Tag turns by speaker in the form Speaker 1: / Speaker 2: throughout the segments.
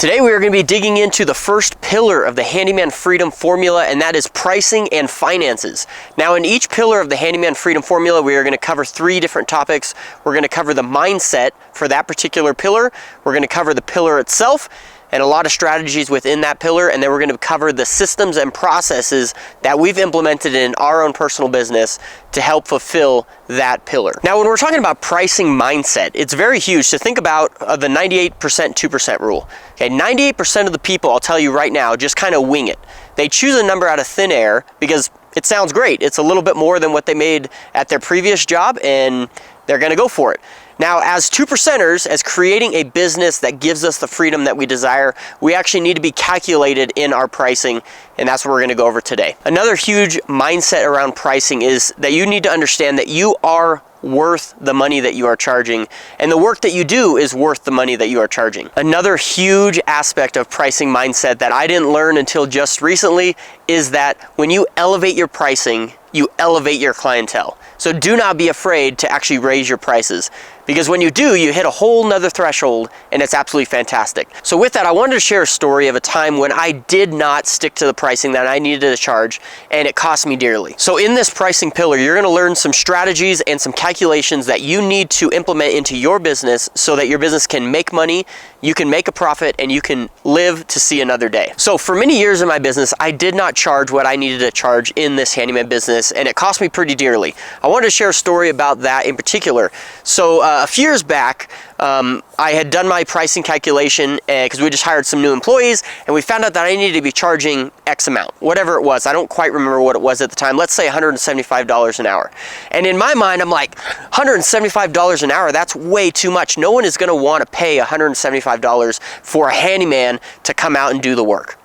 Speaker 1: Today we are going to be digging into the first pillar of the Handyman Freedom Formula, and that is pricing and finances. Now, in each pillar of the Handyman Freedom Formula, we are going to cover three different topics. We're going to cover the mindset for that particular pillar. We're going to cover the pillar itself and a lot of strategies within that pillar, and then we're going to cover the systems and processes that we've implemented in our own personal business to help fulfill that pillar. Now, when we're talking about pricing mindset, it's very huge to think about the 98% 2% rule. Okay, 98% of the people, I'll tell you right now, just kind of wing it. They choose a number out of thin air because it sounds great. It's a little bit more than what they made at their previous job, and they're going to go for it. Now, as 2%ers, as creating a business that gives us the freedom that we desire, we actually need to be calculated in our pricing, and that's what we're going to go over today. Another huge mindset around pricing is that you need to understand that you are worth the money that you are charging, and the work that you do is worth the money that you are charging. Another huge aspect of pricing mindset that I didn't learn until just recently is that when you elevate your pricing, you elevate your clientele. So do not be afraid to actually raise your prices, because when you do, you hit a whole nother threshold, and it's absolutely fantastic. So with that, I wanted to share a story of a time when I did not stick to the pricing that I needed to charge, and it cost me dearly. So in this pricing pillar, you're going to learn some strategies and some calculations that you need to implement into your business so that your business can make money, you can make a profit, and you can live to see another day. So for many years in my business, I did not charge what I needed to charge in this handyman business, and it cost me pretty dearly. I wanted to share a story about that in particular. So a few years back, I had done my pricing calculation because we just hired some new employees, and we found out that I needed to be charging X amount, whatever it was. I don't quite remember what it was at the time. Let's say $175 an hour. And in my mind, I'm like, $175 an hour, that's way too much. No one is going to want to pay $175 for a handyman to come out and do the work.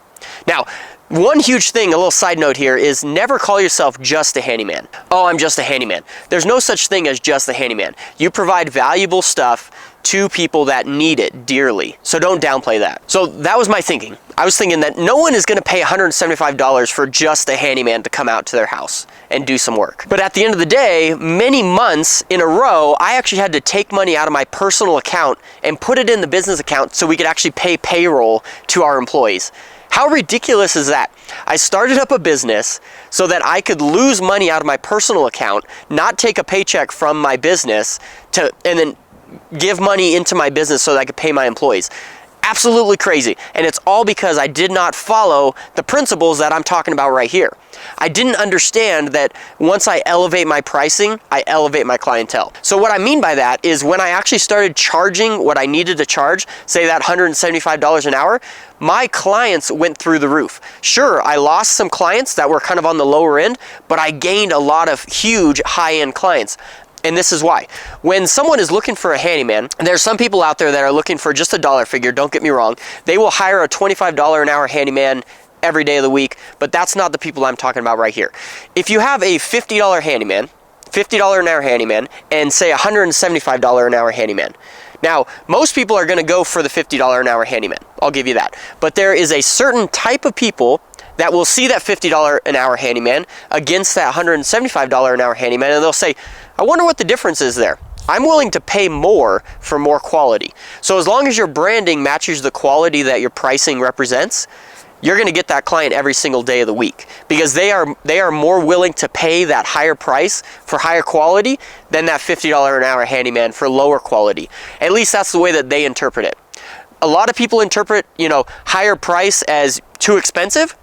Speaker 1: Now, one huge thing, a little side note here, is never call yourself just a handyman. Oh, I'm just a handyman. There's no such thing as just a handyman. You provide valuable stuff to people that need it dearly. So don't downplay that. So that was my thinking. I was thinking that no one is going to pay $175 for just a handyman to come out to their house and do some work. But at the end of the day, many months in a row, I actually had to take money out of my personal account and put it in the business account so we could actually pay payroll to our employees. How ridiculous is that? I started up a business so that I could lose money out of my personal account, not take a paycheck from my business, and then give money into my business so that I could pay my employees. Absolutely crazy. And it's all because I did not follow the principles that I'm talking about right here. I didn't understand that once I elevate my pricing, I elevate my clientele. So what I mean by that is when I actually started charging what I needed to charge, say that $175 an hour, my clients went through the roof. Sure, I lost some clients that were kind of on the lower end, but I gained a lot of huge high-end clients. And this is why. When someone is looking for a handyman, there's some people out there that are looking for just a dollar figure, don't get me wrong. They will hire a $25 an hour handyman every day of the week, but that's not the people I'm talking about right here. If you have a $50 handyman, $50 an hour handyman, and say $175 an hour handyman. Now, most people are going to go for the $50 an hour handyman. I'll give you that. But there is a certain type of people that will see that $50 an hour handyman against that $175 an hour handyman, and they'll say, I wonder what the difference is there. I'm willing to pay more for more quality. So as long as your branding matches the quality that your pricing represents, you're going to get that client every single day of the week, because they are more willing to pay that higher price for higher quality than that $50 an hour handyman for lower quality. At least that's the way that they interpret it. A lot of people interpret, higher price as too expensive,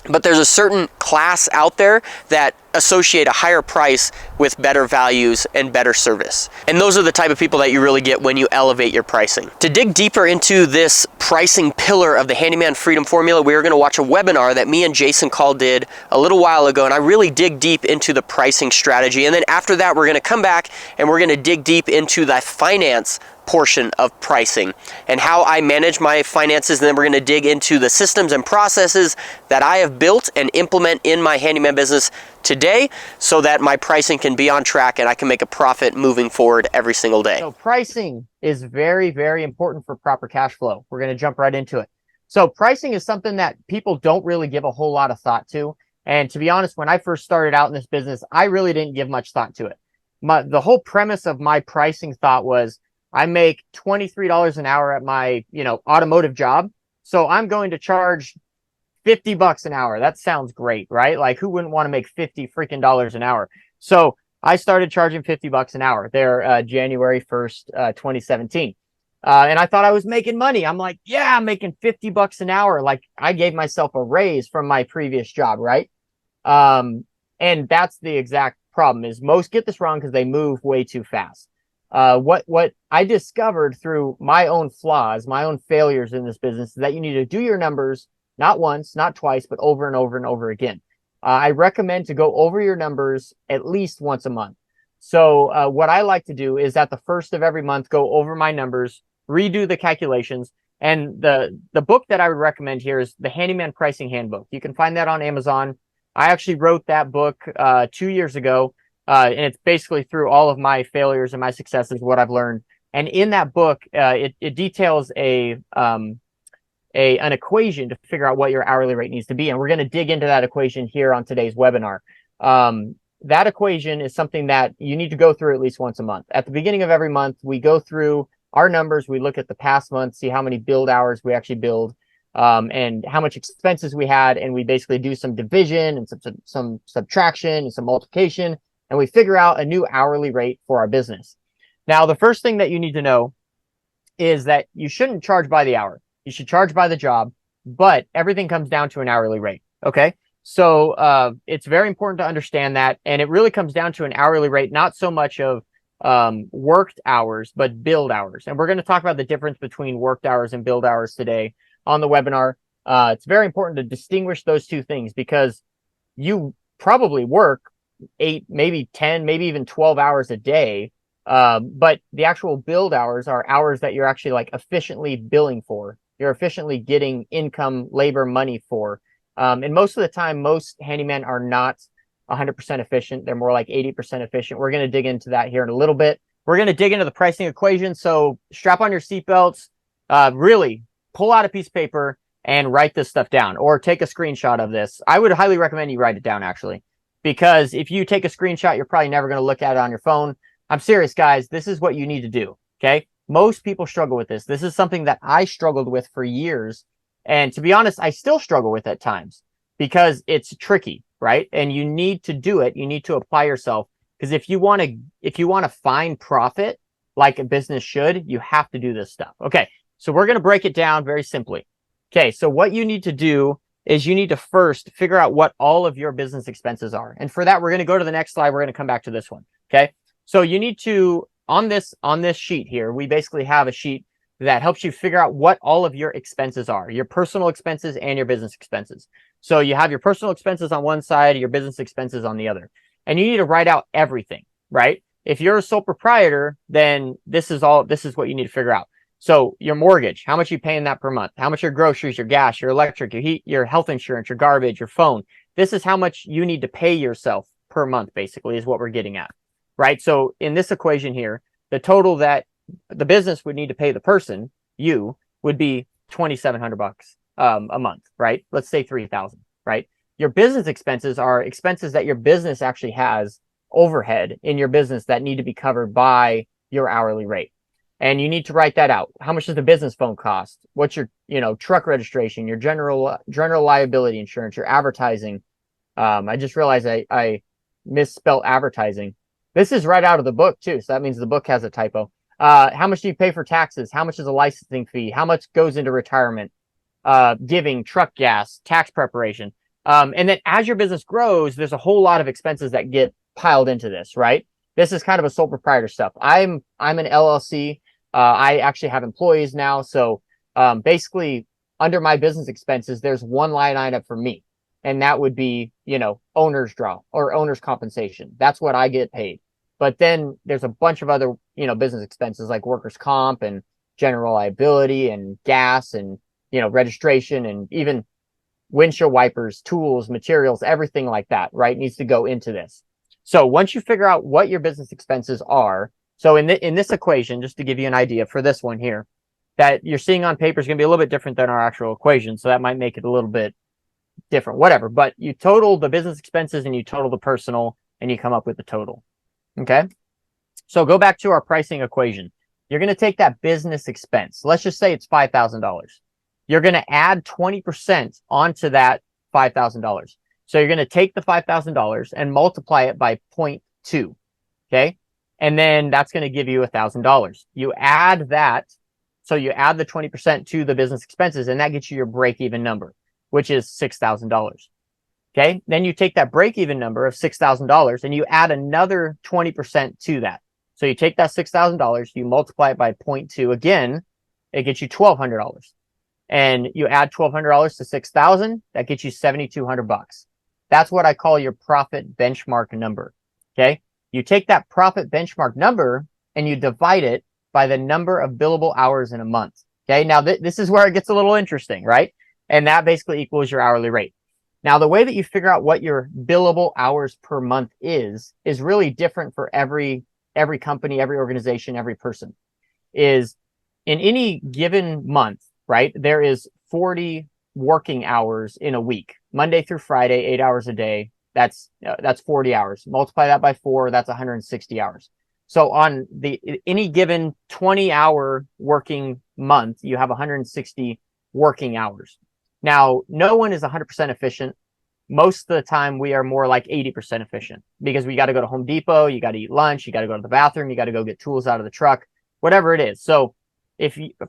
Speaker 1: but there's a certain class out there that associate a higher price with better values and better service. And those are the type of people that you really get when you elevate your pricing. To dig deeper into this pricing pillar of the Handyman Freedom Formula, we are going to watch a webinar that me and Jason Call did a little while ago, and I really dig deep into the pricing strategy. And then after that, we're going to come back and we're going to dig deep into the finance portion of pricing and how I manage my finances, and then we're going to dig into the systems and processes that I have built and implement in my handyman business today so that my pricing can be on track and I can make a profit moving forward every single day.
Speaker 2: So pricing is very, very important for proper cash flow. We're going to jump right into it. So pricing is something that people don't really give a whole lot of thought to. And to be honest, when I first started out in this business, I really didn't give much thought to it. The whole premise of my pricing thought was, I make $23 an hour at my, automotive job. So I'm going to charge $50 an hour. That sounds great, right? Like who wouldn't want to make 50 freaking dollars an hour? So I started charging $50 an hour there, January 1st, 2017. And I thought I was making money. I'm like, yeah, I'm making $50 an hour. Like I gave myself a raise from my previous job, right? And that's the exact problem is most get this wrong because they move way too fast. What I discovered through my own flaws, my own failures in this business is that you need to do your numbers not once, not twice, but over and over and over again. I recommend to go over your numbers at least once a month. So what I like to do is at the first of every month, go over my numbers, redo the calculations. And the book that I would recommend here is the Handyman Pricing Handbook. You can find that on Amazon. I actually wrote that book 2 years ago, and it's basically through all of my failures and my successes, what I've learned. And in that book, it details an equation to figure out what your hourly rate needs to be. And we're going to dig into that equation here on today's webinar. That equation is something that you need to go through at least once a month. At the beginning of every month, we go through our numbers. We look at the past month, see how many build hours we actually build, and how much expenses we had. And we basically do some division and some subtraction and some multiplication. And we figure out a new hourly rate for our business. Now, the first thing that you need to know is that you shouldn't charge by the hour. You should charge by the job, but everything comes down to an hourly rate. Okay. So it's very important to understand that. And it really comes down to an hourly rate, not so much of worked hours, but build hours. And we're going to talk about the difference between worked hours and build hours today on the webinar. It's very important to distinguish those two things because you probably work 8, maybe 10, maybe even 12 hours a day. But the actual build hours are hours that you're actually like efficiently billing for. You're efficiently getting income, labor, money for. And most of the time, most handymen are not 100% efficient. They're more like 80% efficient. We're going to dig into that here in a little bit. We're going to dig into the pricing equation. So strap on your seatbelts, really pull out a piece of paper and write this stuff down or take a screenshot of this. I would highly recommend you write it down actually, because if you take a screenshot, you're probably never going to look at it on your phone. I'm serious, guys. This is what you need to do. Okay. Most people struggle with this. This is something that I struggled with for years. And to be honest, I still struggle with at times because it's tricky, right? And you need to do it. You need to apply yourself because if you want to find profit like a business should, you have to do this stuff. Okay. So we're going to break it down very simply. Okay. So what you need to do is you need to first figure out what all of your business expenses are. And for that, we're going to go to the next slide. We're going to come back to this one. Okay. So you need to, on this sheet here, we basically have a sheet that helps you figure out what all of your expenses are, your personal expenses and your business expenses. So you have your personal expenses on one side, your business expenses on the other. And you need to write out everything, right? If you're a sole proprietor, then this is what you need to figure out. So your mortgage, how much are you paying that per month? How much your groceries, your gas, your electric, your heat, your health insurance, your garbage, your phone. This is how much you need to pay yourself per month, basically, is what we're getting at. Right. So in this equation here, the total that the business would need to pay the person, you, would be $2,700 a month. Right. Let's say 3,000. Right. Your business expenses are expenses that your business actually has overhead in your business that need to be covered by your hourly rate. And you need to write that out. How much does the business phone cost? What's your, truck registration, your general liability insurance, your advertising? I just realized I misspelled advertising. This is right out of the book too. So that means the book has a typo. How much do you pay for taxes? How much is a licensing fee? How much goes into retirement, giving, truck gas, tax preparation? And then as your business grows, there's a whole lot of expenses that get piled into this, right? This is kind of a sole proprietor stuff. I'm an LLC. I actually have employees now. So basically under my business expenses, there's one line item for me. And that would be, owner's draw or owner's compensation. That's what I get paid. But then there's a bunch of other, business expenses like workers' comp and general liability and gas and, registration and even windshield wipers, tools, materials, everything like that, right? Needs to go into this. So once you figure out what your business expenses are, so in this equation, just to give you an idea for this one here, that you're seeing on paper is going to be a little bit different than our actual equation. So that might make it a little bit different, whatever. But you total the business expenses and you total the personal and you come up with the total. Okay. So go back to our pricing equation. You're going to take that business expense. Let's just say it's $5,000. you're going to add 20% onto that $5,000. So you're going to take the $5,000 and multiply it by 0.2. Okay. And then that's going to give you $1,000. You add that. So you add the 20% to the business expenses, and that gets you your break-even number, which is $6,000. Okay. Then you take that break-even number of $6,000 and you add another 20% to that. So you take that $6,000, you multiply it by 0.2 again, it gets you $1,200. And you add $1,200 to 6,000, that gets you $7,200. That's what I call your profit benchmark number. Okay. You take that profit benchmark number and you divide it by the number of billable hours in a month. Okay. Now this is where it gets a little interesting, right? And that basically equals your hourly rate. Now, the way that you figure out what your billable hours per month is really different for every company, every organization, every person. Is in any given month, right? There is 40 working hours in a week, Monday through Friday, 8 hours a day. That's 40 hours. Multiply that by 4, that's 160 hours. So on any given 20-hour working month, you have 160 working hours. Now, no one is 100% efficient. Most of the time, we are more like 80% efficient because we got to go to Home Depot, you got to eat lunch, you got to go to the bathroom, you got to go get tools out of the truck, whatever it is. So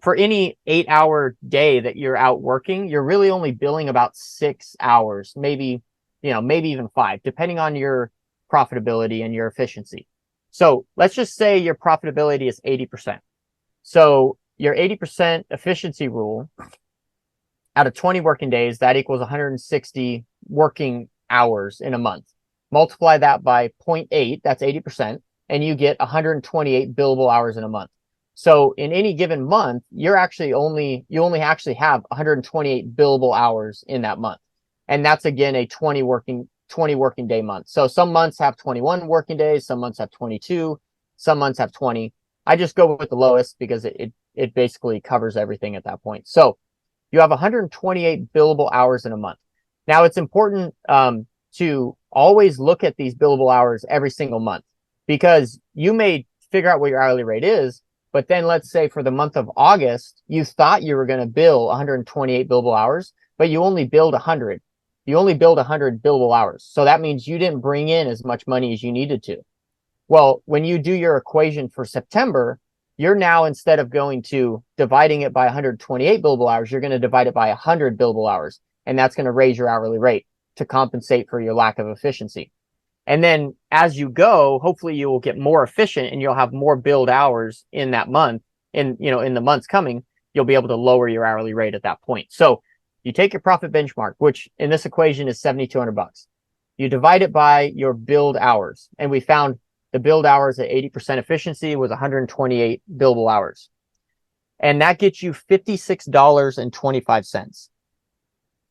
Speaker 2: for any 8-hour day that you're out working, you're really only billing about 6 hours, maybe even 5, depending on your profitability and your efficiency. So let's just say your profitability is 80%. So your 80% efficiency rule out of 20 working days, that equals 160 working hours in a month. Multiply that by 0.8, that's 80%, and you get 128 billable hours in a month. So in any given month, you only actually have 128 billable hours in that month. And that's again a 20 working day month. So some months have 21 working days, some months have 22, some months have 20. I just go with the lowest because it basically covers everything at that point. So you have 128 billable hours in a month. Now, it's important to always look at these billable hours every single month, because you may figure out what your hourly rate is, but then let's say for the month of August, you thought you were going to bill 128 billable hours, but you only billed 100. You only billed 100 billable hours. So that means you didn't bring in as much money as you needed to. Well, when you do your equation for September, you're now, instead of going to dividing it by 128 billable hours, you're going to divide it by 100 billable hours. And that's going to raise your hourly rate to compensate for your lack of efficiency. And then as you go, hopefully you will get more efficient and you'll have more billed hours in that month. In the months coming, you'll be able to lower your hourly rate at that point. So you take your profit benchmark, which in this equation is $7,200. You divide it by your billed hours. And we found the billed hours at 80% efficiency was 128 billable hours. And that gets you $56.25.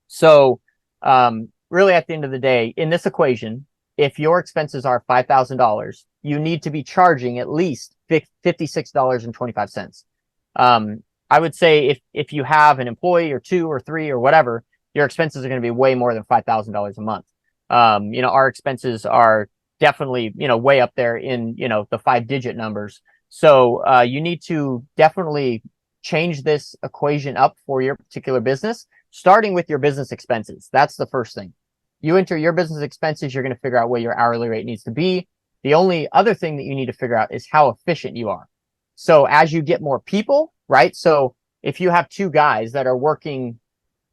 Speaker 2: So really at the end of the day, in this equation, if your expenses are $5,000, you need to be charging at least $56.25. I would say if you have an employee or 2 or 3 or whatever, your expenses are going to be way more than $5,000 a month. Our expenses are definitely, way up there in, the 5-digit numbers. So you need to definitely change this equation up for your particular business, starting with your business expenses. That's the first thing. You enter your business expenses, you're going to figure out what your hourly rate needs to be. The only other thing that you need to figure out is how efficient you are. So as you get more people, right? So if you have 2 guys that are working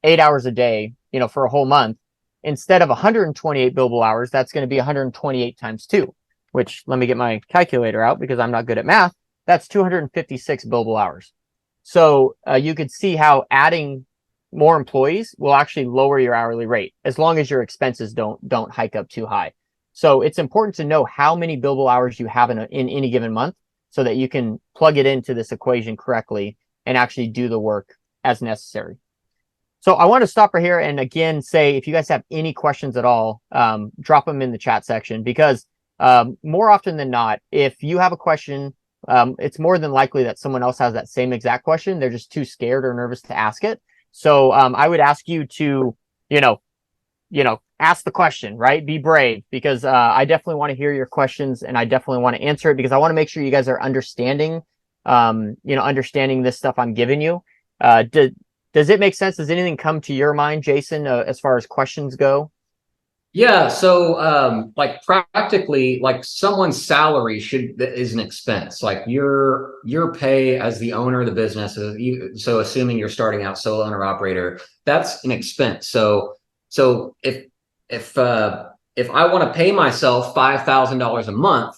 Speaker 2: 8 hours a day, for a whole month, instead of 128 billable hours, that's going to be 128 times 2, which, let me get my calculator out because I'm not good at math. That's 256 billable hours. So you could see how adding more employees will actually lower your hourly rate as long as your expenses don't hike up too high. So it's important to know how many billable hours you have in any given month so that you can plug it into this equation correctly and actually do the work as necessary. So I want to stop right here and again say, if you guys have any questions at all, drop them in the chat section, because more often than not, if you have a question, it's more than likely that someone else has that same exact question. They're just too scared or nervous to ask it. So I would ask you to, ask the question, right? Be brave, because I definitely want to hear your questions and I definitely want to answer it, because I want to make sure you guys are understanding this stuff I'm giving you. Does it make sense? Does anything come to your mind, Jason, as far as questions go?
Speaker 3: Yeah, so like practically like someone's salary is an expense. Like your pay as the owner of the business, so assuming you're starting out solo owner operator, that's an expense. So if I want to pay myself $5,000 a month,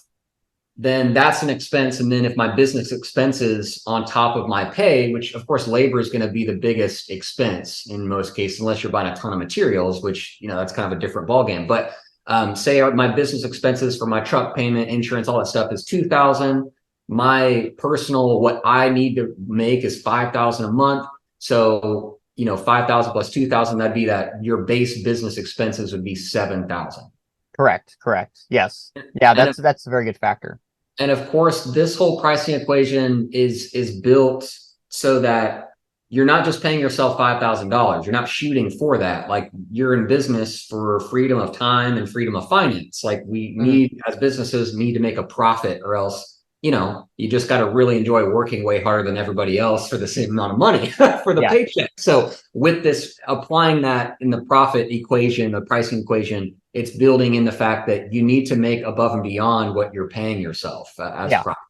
Speaker 3: then that's an expense. And then if my business expenses on top of my pay, which of course labor is going to be the biggest expense in most cases, unless you're buying a ton of materials, which, that's kind of a different ballgame. But say my business expenses for my truck payment, insurance, all that stuff is 2,000. My personal, what I need to make is 5,000 a month. So, 5,000 plus 2,000, that'd be that your base business expenses would be 7,000.
Speaker 2: Correct. Correct. Yes. Yeah,
Speaker 3: And
Speaker 2: that's a very good factor.
Speaker 3: And of course, this whole pricing equation is built so that you're not just paying yourself $5,000. You're not shooting for that. Like, you're in business for freedom of time and freedom of finance. Like, we need, as businesses, need to make a profit, or else, you just got to really enjoy working way harder than everybody else for the same amount of money for the paycheck. So with this, applying that in the profit equation, the pricing equation, it's building in the fact that you need to make above and beyond what you're paying yourself as profit.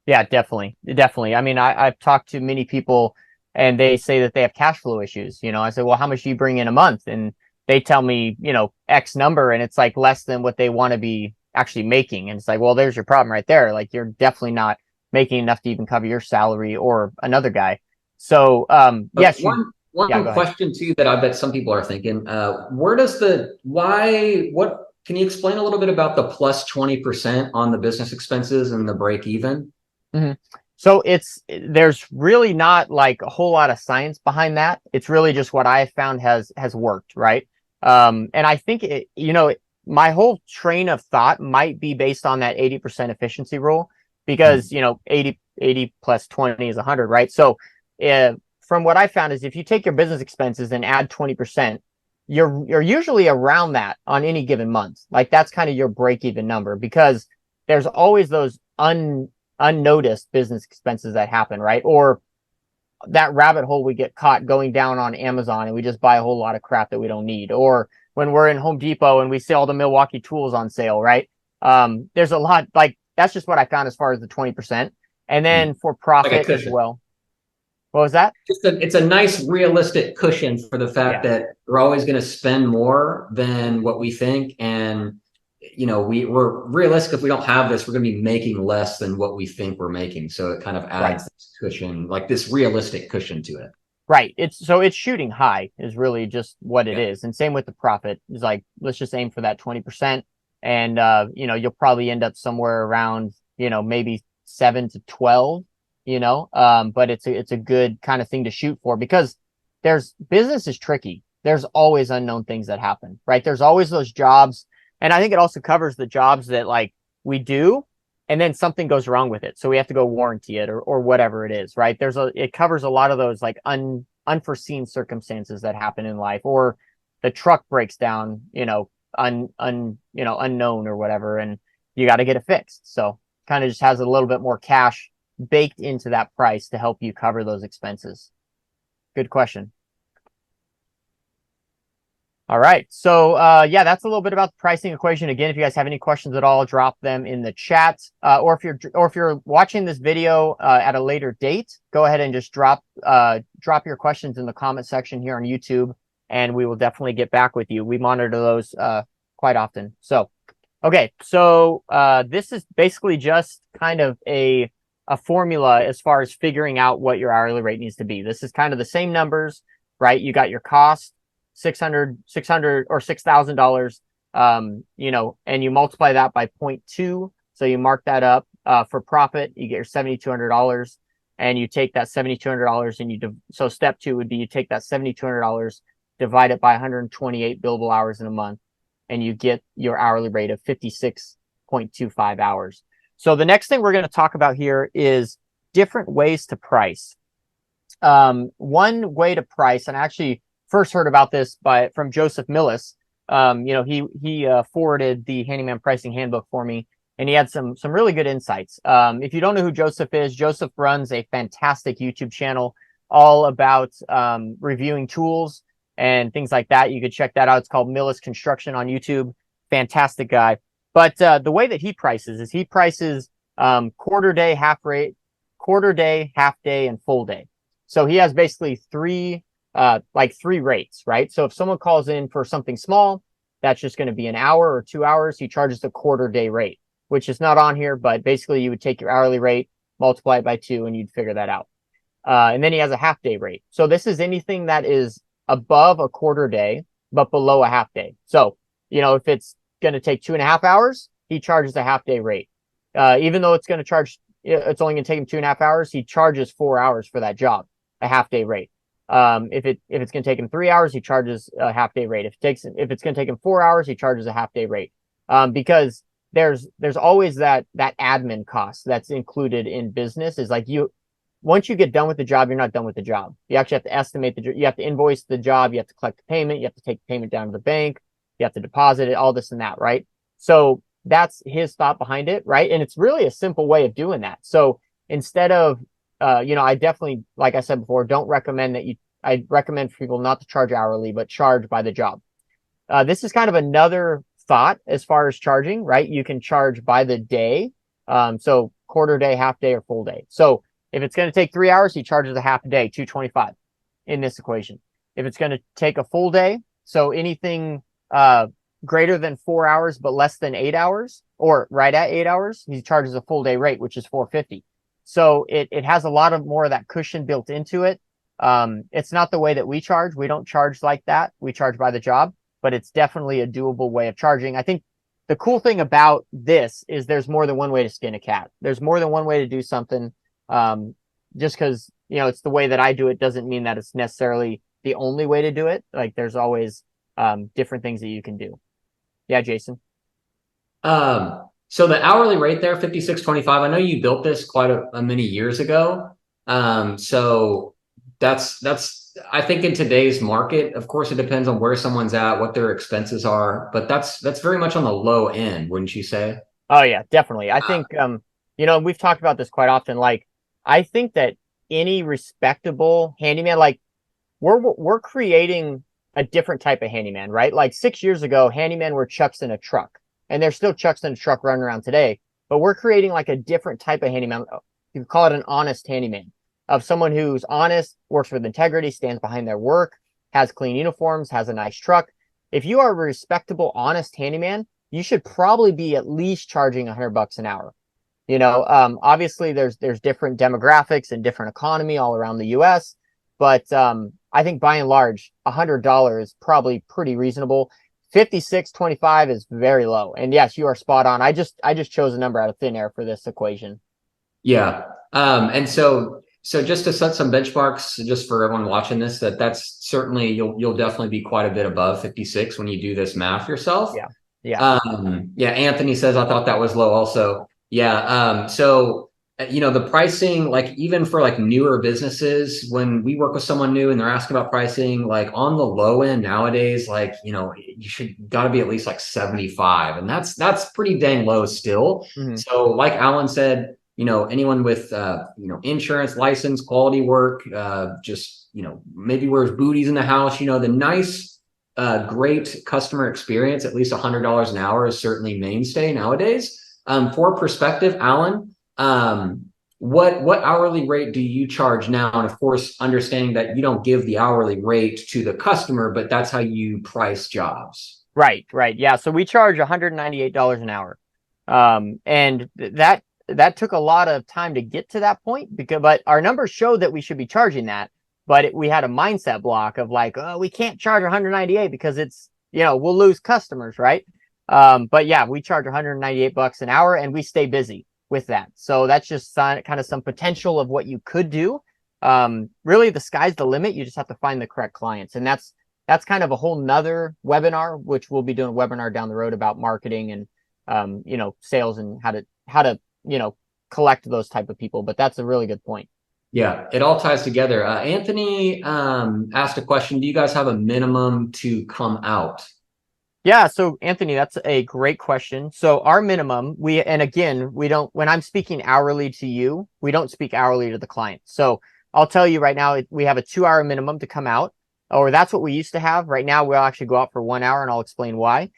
Speaker 2: Yeah, definitely. Definitely. I mean, I've talked to many people and they say that they have cash flow issues. I say, well, how much do you bring in a month? And they tell me, X number, and it's like less than what they want to be actually making. And it's like, well, there's your problem right there. Like, you're definitely not making enough to even cover your salary or another guy. So, yes.
Speaker 3: One question too that I bet some people are thinking, can you explain a little bit about the plus 20% on the business expenses and the break even?
Speaker 2: Mm-hmm. So there's really not like a whole lot of science behind that. It's really just what I found has worked, right? And I think my whole train of thought might be based on that 80% efficiency rule, because 80 plus 20 is 100, right? So from what I found is if you take your business expenses and add 20%, you're usually around that on any given month. Like, that's kind of your break even number, because there's always those unnoticed business expenses that happen, right? Or that rabbit hole we get caught going down on Amazon and we just buy a whole lot of crap that we don't need. Or when we're in Home Depot and we see all the Milwaukee tools on sale, right? There's a lot, like, that's just what I found as far as the 20%. And then for profit as well. What was that?
Speaker 3: It's a nice realistic cushion for the fact that we're always going to spend more than what we think. And, we're realistic. If we don't have this, we're going to be making less than what we think we're making. So it kind of adds this cushion, like this realistic cushion to it.
Speaker 2: Right. It's shooting high is really just what it is. And same with the profit. It's like, let's just aim for that 20%. And, you'll probably end up somewhere around, maybe 7 to 12, but it's a good kind of thing to shoot for, because business is tricky. There's always unknown things that happen, right? There's always those jobs. And I think it also covers the jobs that, like, we do, and then something goes wrong with it, so we have to go warranty it or whatever it is, right? It covers a lot of those, like, unforeseen circumstances that happen in life, or the truck breaks down, unknown or whatever, and you got to get it fixed. So kind of just has a little bit more cash baked into that price to help you cover those expenses. Good question. All right. So, that's a little bit about the pricing equation. Again, if you guys have any questions at all, drop them in the chat. Or if you're watching this video at a later date, go ahead and just drop your questions in the comment section here on YouTube, and we will definitely get back with you. We monitor those quite often. So, okay. So, this is basically just kind of a formula as far as figuring out what your hourly rate needs to be. This is kind of the same numbers, right? You got your cost, $600 or $6,000, and you multiply that by 0.2. So you mark that up for profit, you get your $7,200, and you take that $7,200 and so step 2 would be you take that $7,200, divide it by 128 billable hours in a month, and you get your hourly rate of 56.25 hours. So the next thing we're going to talk about here is different ways to price. One way to price, and I actually first heard about this from Joseph Millis. He forwarded the Handyman Pricing Handbook for me, and he had some really good insights. If you don't know who Joseph is, Joseph runs a fantastic YouTube channel all about reviewing tools and things like that. You could check that out. It's called Millis Construction on YouTube. Fantastic guy. But the way that he prices is he prices quarter day, half rate, quarter day, half day, and full day. So he has basically three rates, right? So if someone calls in for something small, that's just going to be an hour or 2 hours. He charges a quarter day rate, which is not on here, but basically you would take your hourly rate, multiply it by 2, and you'd figure that out. And then he has a half day rate. So this is anything that is above a quarter day, but below a half day. So, if it's going to take 2.5 hours, he charges a half day rate. Even though it's only going to take him 2.5 hours, he charges 4 hours for that job, a half day rate. If it's going to take him 3 hours, he charges a half day rate. If it's going to take him 4 hours, he charges a half day rate. Because there's always that admin cost that's included in business. Is like once you get done with the job, you're not done with the job. You actually have to estimate you have to invoice the job, you have to collect the payment, you have to take the payment down to the bank, you have to deposit it, all this and that, right? So that's his thought behind it, right? And it's really a simple way of doing that. So instead of, I definitely, like I said before, I recommend for people not to charge hourly, but charge by the job. This is kind of another thought as far as charging, right? You can charge by the day. So quarter day, half day, or full day. So if it's going to take 3 hours, he charges a half a day, $225 in this equation. If it's going to take a full day, so anything greater than 4 hours but less than 8 hours, or right at 8 hours, he charges a full day rate, which is $450. So it has a lot of more of that cushion built into it. It's not the way that we charge. We don't charge like that. We charge by the job, but it's definitely a doable way of charging. I think the cool thing about this is there's more than one way to skin a cat. There's more than one way to do something. Just because, it's the way that I do it doesn't mean that it's necessarily the only way to do it. Like there's always different things that you can do. Yeah, Jason.
Speaker 3: So the hourly rate there, 56.25. I know you built this quite a many years ago. So that's I think in today's market, of course, it depends on where someone's at, what their expenses are, but that's very much on the low end, wouldn't you say?
Speaker 2: Oh yeah, definitely. I think we've talked about this quite often. Like I think that any respectable handyman, like we're creating a different type of handyman, right? Like 6 years ago, handymen were chucks in a truck, and there's still chucks in a truck running around today, but we're creating like a different type of handyman. You could call it an honest handyman, of someone who's honest, works with integrity, stands behind their work, has clean uniforms, has a nice truck. If you are a respectable, honest handyman, you should probably be at least charging $100 an hour. Obviously there's different demographics and different economy all around the US, but I think by and large, $100 is probably pretty reasonable. 56.25 is very low. And yes, you are spot on. I just chose a number out of thin air for this equation.
Speaker 3: Yeah. And so just to set some benchmarks, just for everyone watching this, that's certainly, you'll definitely be quite a bit above 56 when you do this math yourself.
Speaker 2: Yeah. Yeah.
Speaker 3: Yeah. Anthony says, I thought that was low also. Yeah. So, the pricing, like even for like newer businesses, when we work with someone new and they're asking about pricing, like on the low end nowadays, like, you gotta be at least like 75, and that's pretty dang low still.
Speaker 2: Mm-hmm.
Speaker 3: So like Alan said, anyone with, insurance, license, quality work, just, maybe wears booties in the house, the nice, great customer experience, at least $100 an hour is certainly mainstay nowadays. For perspective, Alan, what hourly rate do you charge now? And of course, understanding that you don't give the hourly rate to the customer, but that's how you price jobs.
Speaker 2: Right. Yeah. So we charge $198 an hour. And that took a lot of time to get to that point, but our numbers showed that we should be charging that, but we had a mindset block of like, oh, we can't charge 198 because it's, we'll lose customers. Right. But yeah, we charge $198 an hour and we stay busy with that. So that's just kind of some potential of what you could do. Really the sky's the limit. You just have to find the correct clients. And that's kind of a whole nother webinar, which we'll be doing a webinar down the road about marketing and, sales and how to, collect those type of people. But that's a really good point.
Speaker 3: Yeah, it all ties together. Anthony asked a question. Do you guys have a minimum to come out?
Speaker 2: Yeah, so Anthony, that's a great question. So our minimum, when I'm speaking hourly to you, we don't speak hourly to the client. So I'll tell you right now, we have a 2-hour minimum to come out, or that's what we used to have. Right now, we'll actually go out for 1 hour, and I'll explain why.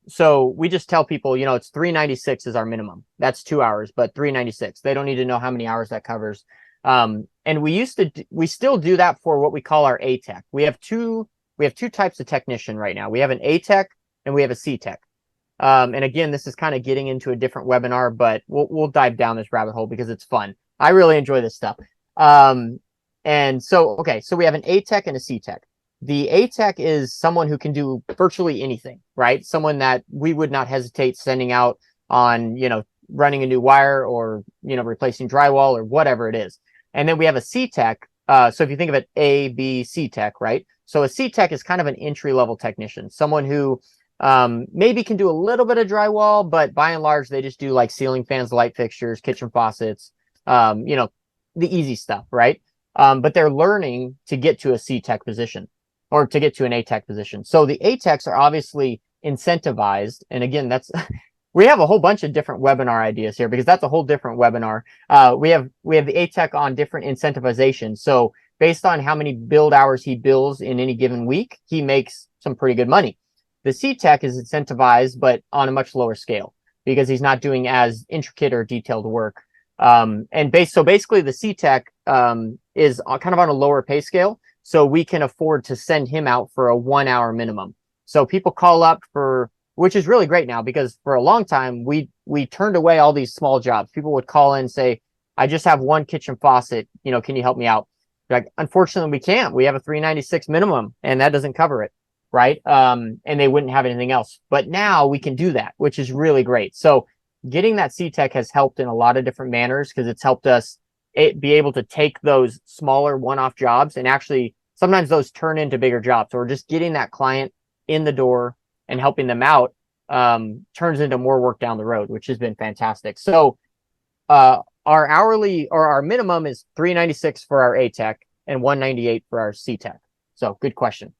Speaker 2: So we just tell people, you know, it's 396 is our minimum. That's 2 hours, but 396. They don't need to know how many hours that covers. And we still do that for what we call our A tech. We have two types of technician right now. We have an A tech and we have a C tech. And again, this is kind of getting into a different webinar, but we'll dive down this rabbit hole because it's fun. I really enjoy this stuff. And so, okay, so we have an A tech and a C tech. The A tech is someone who can do virtually anything, right? Someone that we would not hesitate sending out on, you know, running a new wire or, you know, replacing drywall or whatever it is. And then we have a C tech. So if you think of it, A, B, C tech, right? So a C tech is kind of an entry level technician, someone who maybe can do a little bit of drywall, but by and large, they just do like ceiling fans, light fixtures, kitchen faucets, you know, the easy stuff, right? But they're learning to get to a C tech position or to get to an A tech position. So the A techs are obviously incentivized. And again, that's, we have a whole bunch of different webinar ideas here because that's a whole different webinar. We have the A tech on different incentivization. So based on how many build hours he bills in any given week, he makes some pretty good money. The C tech is incentivized, but on a much lower scale because he's not doing as intricate or detailed work. So basically the C tech is kind of on a lower pay scale. So we can afford to send him out for a 1 hour minimum. So people call up for, which is really great now because for a long time, we turned away all these small jobs. People would call in and say, I just have one kitchen faucet, you know, can you help me out? Like, unfortunately, we can't. We have a 396 minimum and that doesn't cover it. Right. And they wouldn't have anything else. But now we can do that, which is really great. So getting that C tech has helped in a lot of different manners because it's helped us be able to take those smaller one-off jobs and actually sometimes those turn into bigger jobs. or just getting that client in the door and helping them out turns into more work down the road, which has been fantastic. So our hourly or our minimum is 396 for our A tech and 198 for our C tech. So good question.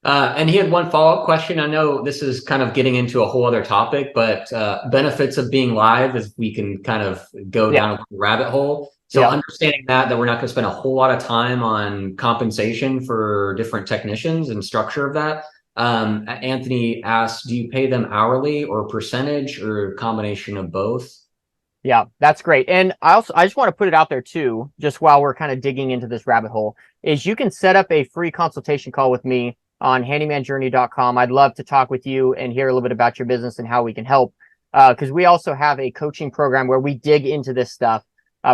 Speaker 3: And he had one follow-up question. I know this is kind of getting into a whole other topic, but benefits of being live is we can kind of go down a rabbit hole. So understanding that we're not going to spend a whole lot of time on compensation for different technicians and structure of that. Anthony asked, do you pay them hourly or percentage or a combination of both?
Speaker 2: Yeah, that's great. And I just want to put it out there too, just while we're kind of digging into this rabbit hole, is you can set up a free consultation call with me on handymanjourney.com. I'd love to talk with you and hear a little bit about your business and how we can help. Because we also have a coaching program where we dig into this stuff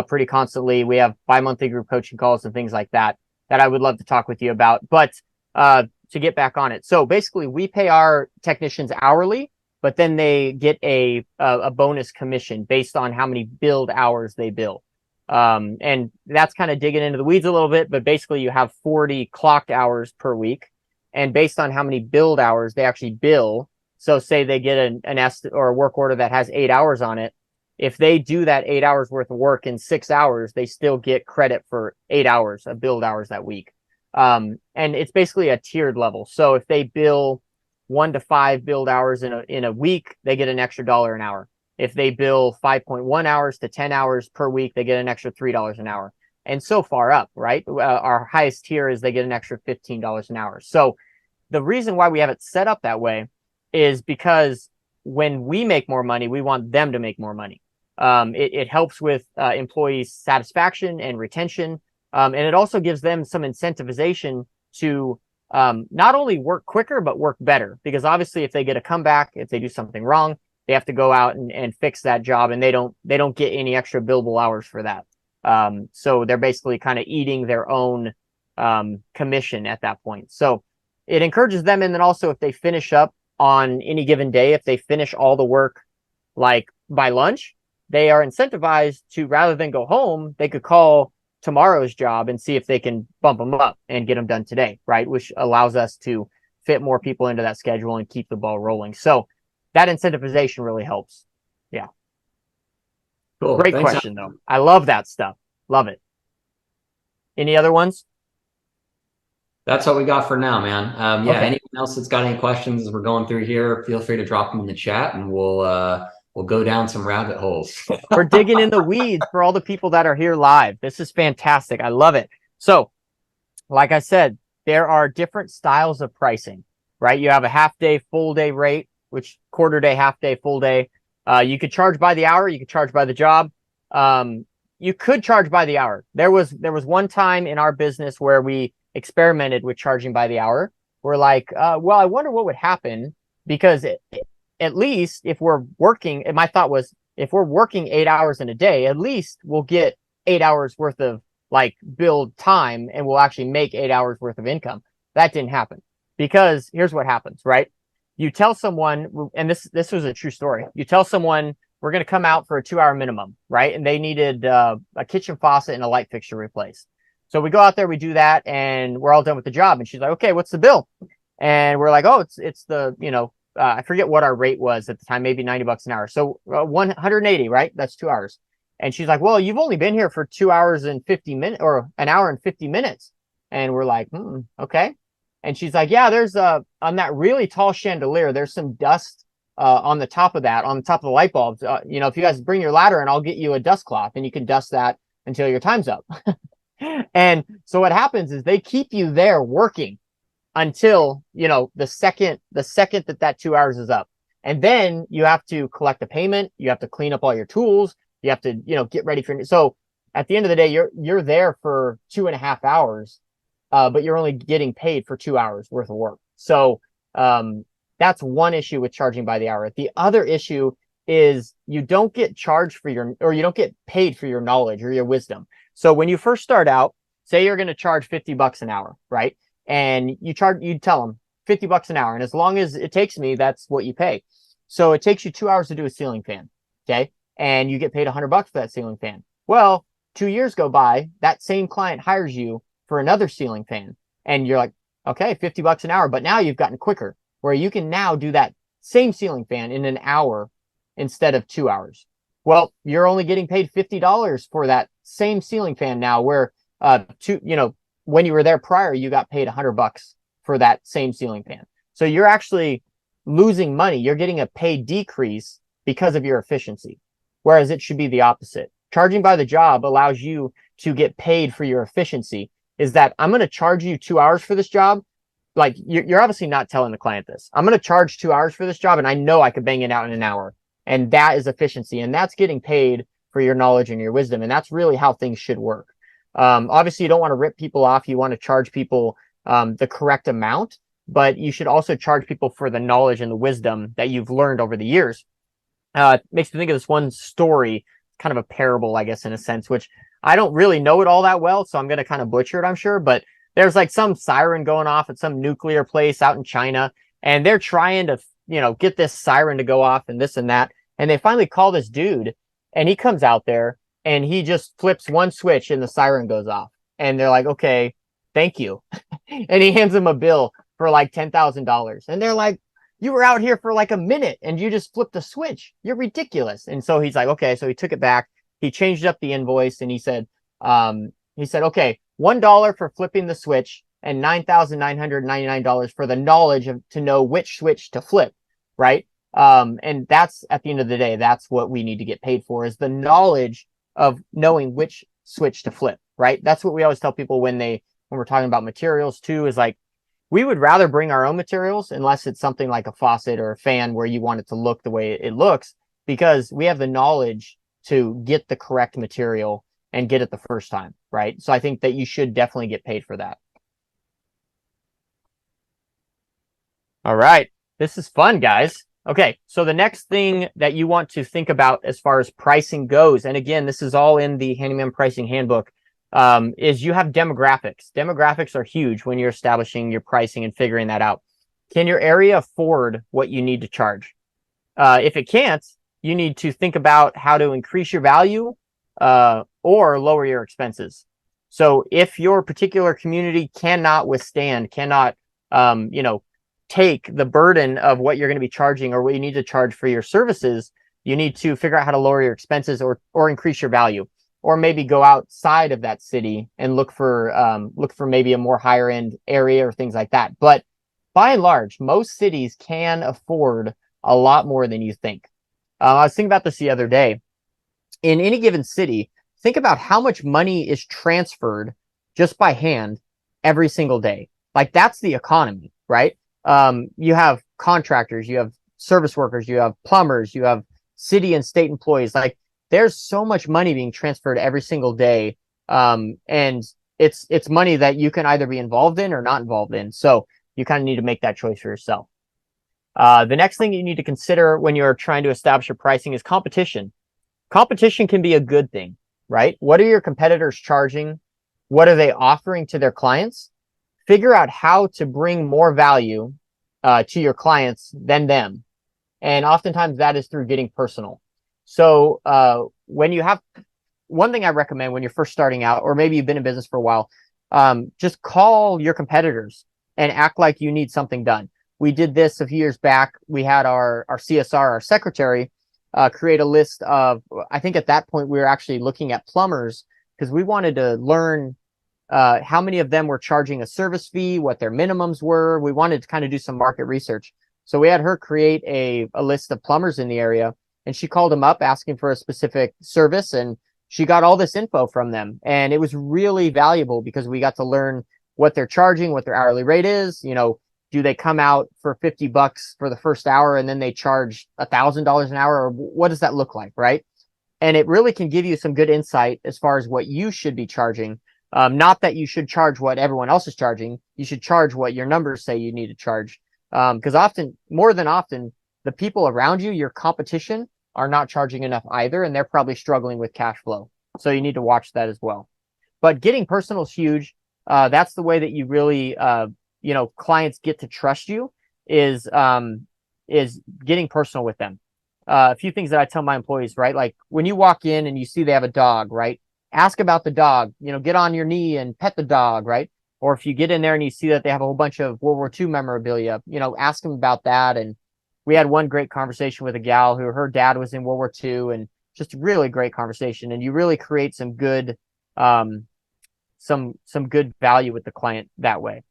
Speaker 2: pretty constantly. We have bi-monthly group coaching calls and things like that I would love to talk with you about. But to get back on it. So basically we pay our technicians hourly, but then they get a bonus commission based on how many build hours they bill. And that's kind of digging into the weeds a little bit, but basically you have 40 clocked hours per week. And based on how many build hours they actually bill, so say they get an estimate or a work order that has 8 hours on it, if they do that 8 hours worth of work in 6 hours, they still get credit for 8 hours of build hours that week. And it's basically a tiered level. So if they bill 1 to 5 build hours in a week, they get an extra $1 an hour. If they bill 5.1 hours to 10 hours per week, they get an extra $3 an hour. And so far up, right? Our highest tier is they get an extra $15 an hour. So the reason why we have it set up that way is because when we make more money, we want them to make more money. It helps with employee satisfaction and retention. And it also gives them some incentivization to not only work quicker, but work better. Because obviously if they get a comeback, if they do something wrong, they have to go out and fix that job, and they don't get any extra billable hours for that. So they're basically kind of eating their own commission at that point. So it encourages them. And then also if they finish up on any given day, if they finish all the work like by lunch, they are incentivized to, rather than go home, they could call tomorrow's job and see if they can bump them up and get them done today, right? Which allows us to fit more people into that schedule and keep the ball rolling. So that incentivization really helps. Yeah.
Speaker 3: Cool.
Speaker 2: Great
Speaker 3: Thanks,
Speaker 2: question, though. I love that stuff. Love it. Any other ones?
Speaker 3: That's all we got for now, man. Yeah.
Speaker 2: Okay.
Speaker 3: Anyone else that's got any questions as we're going through here, feel free to drop them in the chat, and we'll We'll go down some rabbit holes.
Speaker 2: We're digging in the weeds for all the people that are here live. This is fantastic. I love it. So, like I said, there are different styles of pricing, right? You have a half day, full day rate, which quarter day, half day, full day. You could charge by the hour. You could charge by the job. You could charge by the hour. There was one time in our business where we experimented with charging by the hour. We're like, well, I wonder what would happen, because at least if we're working, and my thought was, if we're working 8 hours in a day, at least we'll get 8 hours worth of like build time, and we'll actually make 8 hours worth of income. That didn't happen, because here's what happens, right? You tell someone, and this was a true story. You tell someone, we're going to come out for a 2-hour minimum, right? And they needed a kitchen faucet and a light fixture replaced. So we go out there, we do that, and we're all done with the job. And she's like, okay, what's the bill? And we're like, oh, it's the, I forget what our rate was at the time, maybe $90 an hour. So 180, right? That's 2 hours. And she's like, well, you've only been here for 2 hours and 50 minutes, or an hour and 50 minutes. And we're like, okay. And she's like, yeah, there's on that really tall chandelier, there's some dust on the top of that, on the top of the light bulbs. If you guys bring your ladder, and I'll get you a dust cloth, and you can dust that until your time's up. And so what happens is they keep you there working until, the second that 2 hours is up. And then you have to collect a payment. You have to clean up all your tools. You have to, get ready for, so at the end of the day, you're there for 2.5 hours, but you're only getting paid for 2 hours worth of work. So, that's one issue with charging by the hour. The other issue is you don't get charged for you don't get paid for your knowledge or your wisdom. So when you first start out, say you're going to charge $50 an hour, right? And you tell them $50 an hour. And as long as it takes me, that's what you pay. So it takes you 2 hours to do a ceiling fan. Okay. And you get paid $100 for that ceiling fan. Well, 2 years go by, that same client hires you for another ceiling fan. And you're like, okay, $50 an hour. But now you've gotten quicker, where you can now do that same ceiling fan in an hour instead of 2 hours. Well, you're only getting paid $50 for that same ceiling fan now, where when you were there prior, you got paid $100 for that same ceiling fan. So you're actually losing money. You're getting a pay decrease because of your efficiency, whereas it should be the opposite. Charging by the job allows you to get paid for your efficiency. Is that I'm going to charge you 2 hours for this job. Like, you're obviously not telling the client this. I'm going to charge 2 hours for this job, and I know I could bang it out in an hour. And that is efficiency. And that's getting paid for your knowledge and your wisdom. And that's really how things should work. Obviously, you don't want to rip people off. You want to charge people the correct amount, but you should also charge people for the knowledge and the wisdom that you've learned over the years. It makes me think of this one story, kind of a parable, I guess, in a sense, which I don't really know it all that well. So I'm going to kind of butcher it, I'm sure. But there's like some siren going off at some nuclear place out in China, and they're trying to, get this siren to go off and this and that. And they finally call this dude, and he comes out there and he just flips one switch and the siren goes off. And they're like, okay, thank you. And he hands them a bill for like $10,000. And they're like, you were out here for like a minute and you just flipped a switch. You're ridiculous. And so he's like, okay. So he took it back. He changed up the invoice, and he said, okay, $1 for flipping the switch and $9,999 for the knowledge to know which switch to flip, right? And that's, at the end of the day, that's what we need to get paid for, is the knowledge of knowing which switch to flip, right? That's what we always tell people when we're talking about materials too, is like, we would rather bring our own materials, unless it's something like a faucet or a fan where you want it to look the way it looks, because we have the knowledge to get the correct material and get it the first time, right? So I think that you should definitely get paid for that. All right. This is fun, guys. Okay. So the next thing that you want to think about as far as pricing goes, and again, this is all in the Handyman Pricing Handbook, is you have demographics. Demographics are huge when you're establishing your pricing and figuring that out. Can your area afford what you need to charge? If it can't, you need to think about how to increase your value or lower your expenses. So if your particular community cannot take the burden of what you're going to be charging or what you need to charge for your services, you need to figure out how to lower your expenses or increase your value, or maybe go outside of that city and look for maybe a more higher end area or things like that. But by and large, most cities can afford a lot more than you think. I was thinking about this the other day. In any given city, think about how much money is transferred just by hand every single day. Like that's the economy, right? You have contractors, you have service workers, you have plumbers, you have city and state employees. Like there's so much money being transferred every single day. And it's money that you can either be involved in or not involved in. So you kind of need to make that choice for yourself. The next thing you need to consider when you're trying to establish your pricing is competition. Competition can be a good thing, right? What are your competitors charging? What are they offering to their clients? Figure out how to bring more value to your clients than them. And oftentimes that is through getting personal. So when you have one thing I recommend when you're first starting out, or maybe you've been in business for a while, just call your competitors and act like you need something done. We did this a few years back. We had our CSR, our secretary, create a list of, I think at that point we were actually looking at plumbers because we wanted to learn how many of them were charging a service fee, what their minimums were. We wanted to kind of do some market research. So we had her create a list of plumbers in the area, and she called them up asking for a specific service, and she got all this info from them. And it was really valuable because we got to learn what they're charging, what their hourly rate is. You know, do they come out for $50 for the first hour and then they charge $1,000 an hour? Or what does that look like, right? And it really can give you some good insight as far as what you should be charging. Not that you should charge what everyone else is charging. You should charge what your numbers say you need to charge. Because more than often, the people around you, your competition, are not charging enough either, and they're probably struggling with cash flow. So you need to watch that as well. But getting personal is huge. That's the way that you really, clients get to trust you is getting personal with them. A few things that I tell my employees, right? Like when you walk in and you see they have a dog, right? Ask about the dog, get on your knee and pet the dog, right? Or if you get in there and you see that they have a whole bunch of World War II memorabilia, ask them about that. And we had one great conversation with a gal who her dad was in World War II, and just really great conversation. And you really create some good, some good value with the client that way.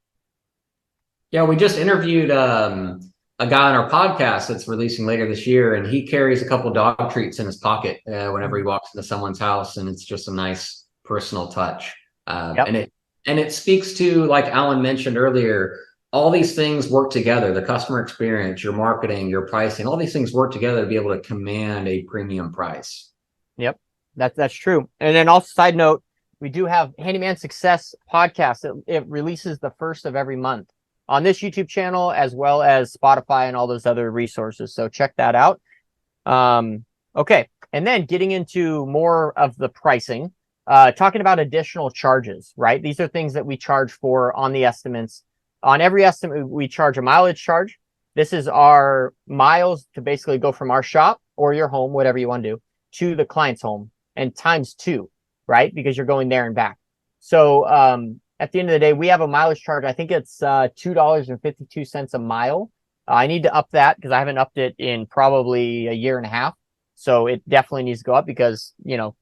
Speaker 3: Yeah, we just interviewed a guy on our podcast that's releasing later this year, and he carries a couple dog treats in his pocket whenever he walks into someone's house, and it's just a nice personal touch. Yep. And it speaks to, like Alan mentioned earlier, all these things work together: the customer experience, your marketing, your pricing, all these things work together to be able to command a premium price.
Speaker 2: Yep, that's true. And then also, side note, we do have Handyman Success podcast. It releases the first of every month on this YouTube channel, as well as Spotify and all those other resources. So check that out. Okay. And then getting into more of the pricing, talking about additional charges, right? These are things that we charge for on the estimates. On every estimate, we charge a mileage charge. This is our miles to basically go from our shop or your home, whatever you want to do, to the client's home, and times 2, right? Because you're going there and back. So, at the end of the day, we have a mileage charge. I think it's $2.52 a mile. I need to up that because I haven't upped it in probably a year and a half. So it definitely needs to go up because,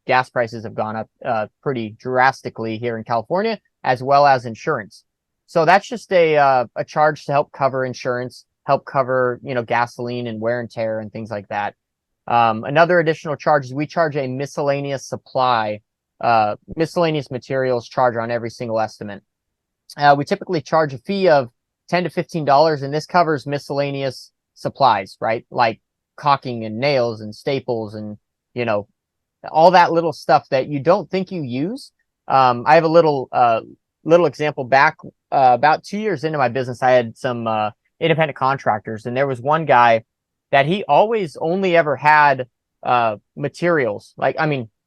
Speaker 2: gas prices have gone up pretty drastically here in California, as well as insurance. So that's just a charge to help cover insurance, help cover, gasoline and wear and tear and things like that. Another additional charge is we charge a miscellaneous materials charge on every single estimate. We typically charge a fee of $10 to $15, and this covers miscellaneous supplies, right? Like caulking and nails and staples and, all that little stuff that you don't think you use. I have a little example back about 2 years into my business. I had some independent contractors, and there was one guy that he always only ever had materials,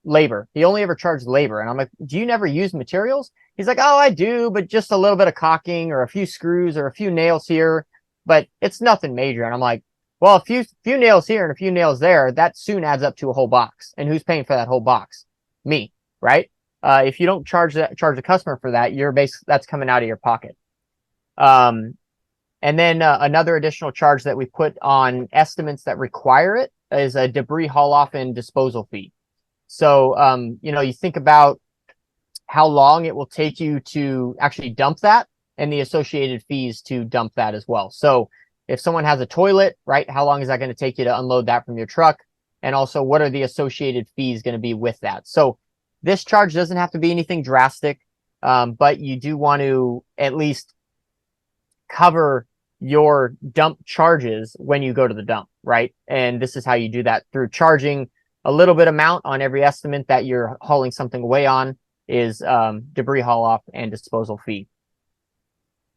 Speaker 2: labor. He only ever charged labor. And I'm like, do you never use materials? He's like, oh, I do, but just a little bit of caulking or a few screws or a few nails here, but it's nothing major. And I'm like, well, a few nails here and a few nails there, that soon adds up to a whole box. And who's paying for that whole box? Me, right? If you don't charge the customer for that, that's coming out of your pocket. And then another additional charge that we put on estimates that require it is a debris haul off and disposal fee. So, you think about how long it will take you to actually dump that and the associated fees to dump that as well. So if someone has a toilet, right, how long is that going to take you to unload that from your truck? and also what are the associated fees going to be with that. So this charge doesn't have to be anything drastic, but you do want to at least cover your dump charges when you go to the dump, right? And this is how you do that, through charging a little bit amount on every estimate that you're hauling something away on, is debris haul off and disposal fee.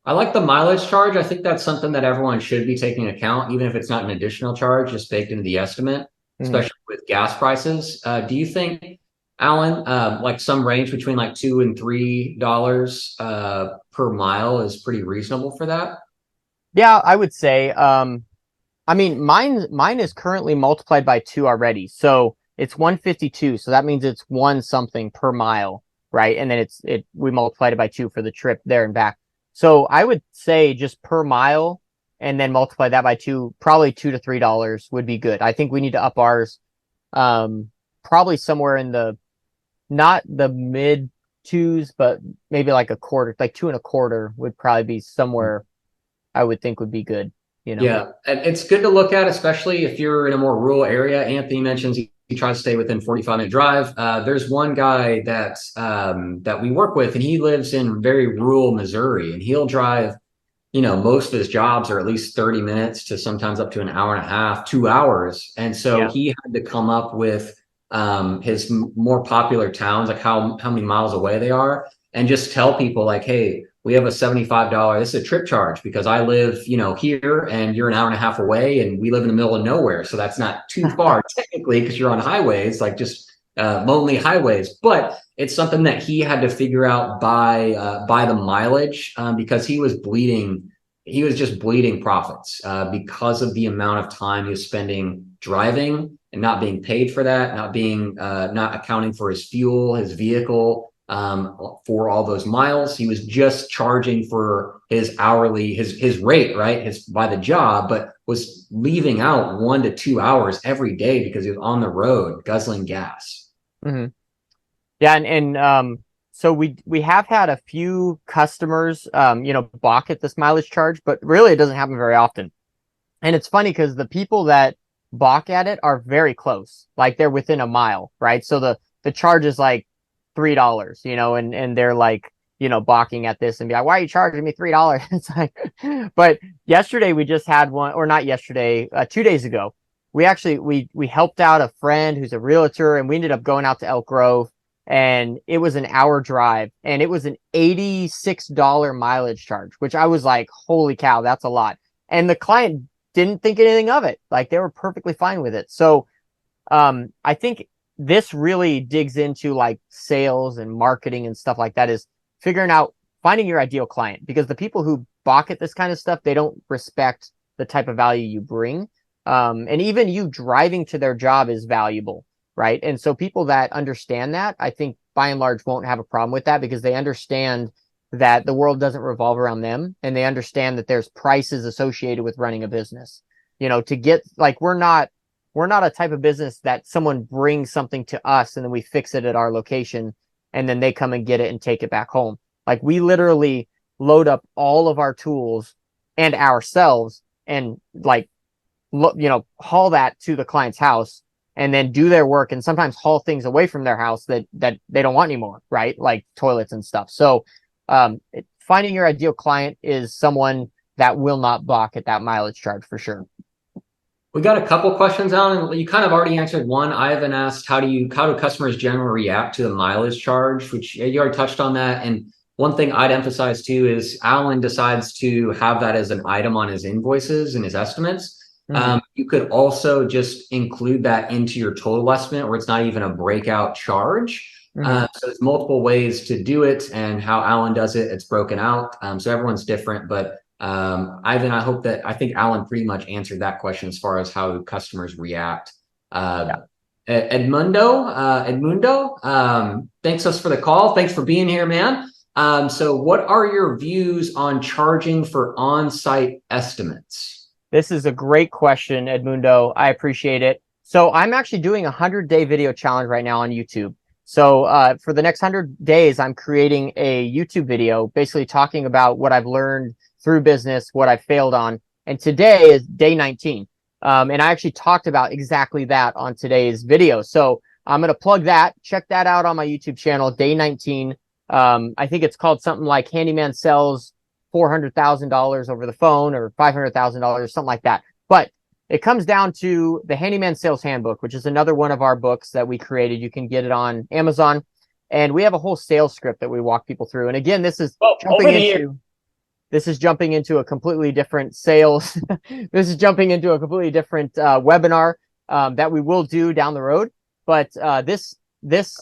Speaker 3: I like the mileage charge. I think that's something that everyone should be taking into account, even if it's not an additional charge, just baked into the estimate, especially with gas prices. Do you think, Alan, like some range between like $2 and $3 per mile is pretty reasonable for that?
Speaker 2: Yeah, I would say. I mean, mine is currently multiplied by 2 already, so it's 152. So that means it's one something per mile, right? And then we multiplied it by 2 for the trip there and back. So I would say just per mile, and then multiply that by 2, probably $2 to $3 would be good. I think we need to up ours, probably somewhere in the, not the mid twos, but maybe like a quarter, like 2 and a quarter would probably be somewhere I would think would be good.
Speaker 3: Yeah, and it's good to look at, especially if you're in a more rural area. Anthony mentions he tries to stay within 45-minute drive. There's one guy that we work with, and he lives in very rural Missouri, and he'll drive, most of his jobs are at least 30 minutes to sometimes up to an hour and a half, 2 hours. And so he had to come up with his more popular towns, like how many miles away they are, and just tell people like, hey, we have a $75, this is a trip charge because I live, here and you're an hour and a half away and we live in the middle of nowhere. So that's not too far technically because you're on highways, like just lonely highways. But it's something that he had to figure out by the mileage because he was just bleeding profits because of the amount of time he was spending driving and not being paid for that, not accounting for his fuel, his vehicle, for all those miles. He was just charging for his hourly, his rate, right? By the job, but was leaving out 1 to 2 hours every day because he was on the road guzzling gas.
Speaker 2: Mm-hmm. Yeah. And so we have had a few customers, balk at this mileage charge, but really it doesn't happen very often. And it's funny because the people that balk at it are very close, like they're within a mile, right? So the charge is like $3, and they're like, balking at this and be like, why are you charging me $3? It's like, but yesterday we just had one, or not yesterday, 2 days ago, we helped out a friend who's a realtor, and we ended up going out to Elk Grove, and it was an hour drive, and it was an $86 mileage charge, which I was like, holy cow, that's a lot. And the client didn't think anything of it. Like they were perfectly fine with it. So, I think this really digs into like sales and marketing and stuff like that, is finding your ideal client, because the people who balk at this kind of stuff, they don't respect the type of value you bring. And even you driving to their job is valuable, right? And so people that understand that, I think by and large won't have a problem with that, because they understand that the world doesn't revolve around them, and they understand that there's prices associated with running a business. To get, like, we're not a type of business that someone brings something to us and then we fix it at our location and then they come and get it and take it back home. Like we literally load up all of our tools and ourselves and haul that to the client's house and then do their work, and sometimes haul things away from their house that they don't want anymore, right? Like toilets and stuff. So finding your ideal client is someone that will not balk at that mileage charge for sure.
Speaker 3: We got a couple questions, Alan. You kind of already answered one. Ivan asked, how do customers generally react to the mileage charge, which you already touched on that. And one thing I'd emphasize too is Alan decides to have that as an item on his invoices and his estimates. Mm-hmm. You could also just include that into your total estimate, where it's not even a breakout charge. Mm-hmm. So there's multiple ways to do it, and how Alan does it, it's broken out. So everyone's different, but Ivan, I think Alan pretty much answered that question as far as how customers react. Edmundo, thanks us for the call. Thanks for being here, man. So what are your views on charging for on-site estimates?
Speaker 2: This is a great question, Edmundo. I appreciate it. So I'm actually doing a 100-day video challenge right now on YouTube. So for the next 100 days, I'm creating a YouTube video basically talking about what I've learned through business, what I failed on. And today is day 19. And I actually talked about exactly that on today's video. So I'm going to plug that. Check that out on my YouTube channel, day 19. I think it's called something like Handyman Sells $400,000 over the phone, or $500,000, something like that. But it comes down to the Handyman Sales Handbook, which is another one of our books that we created. You can get it on Amazon. And we have a whole sales script that we walk people through. And again, this is jumping into a completely different sales. This is jumping into a completely different webinar that we will do down the road. But this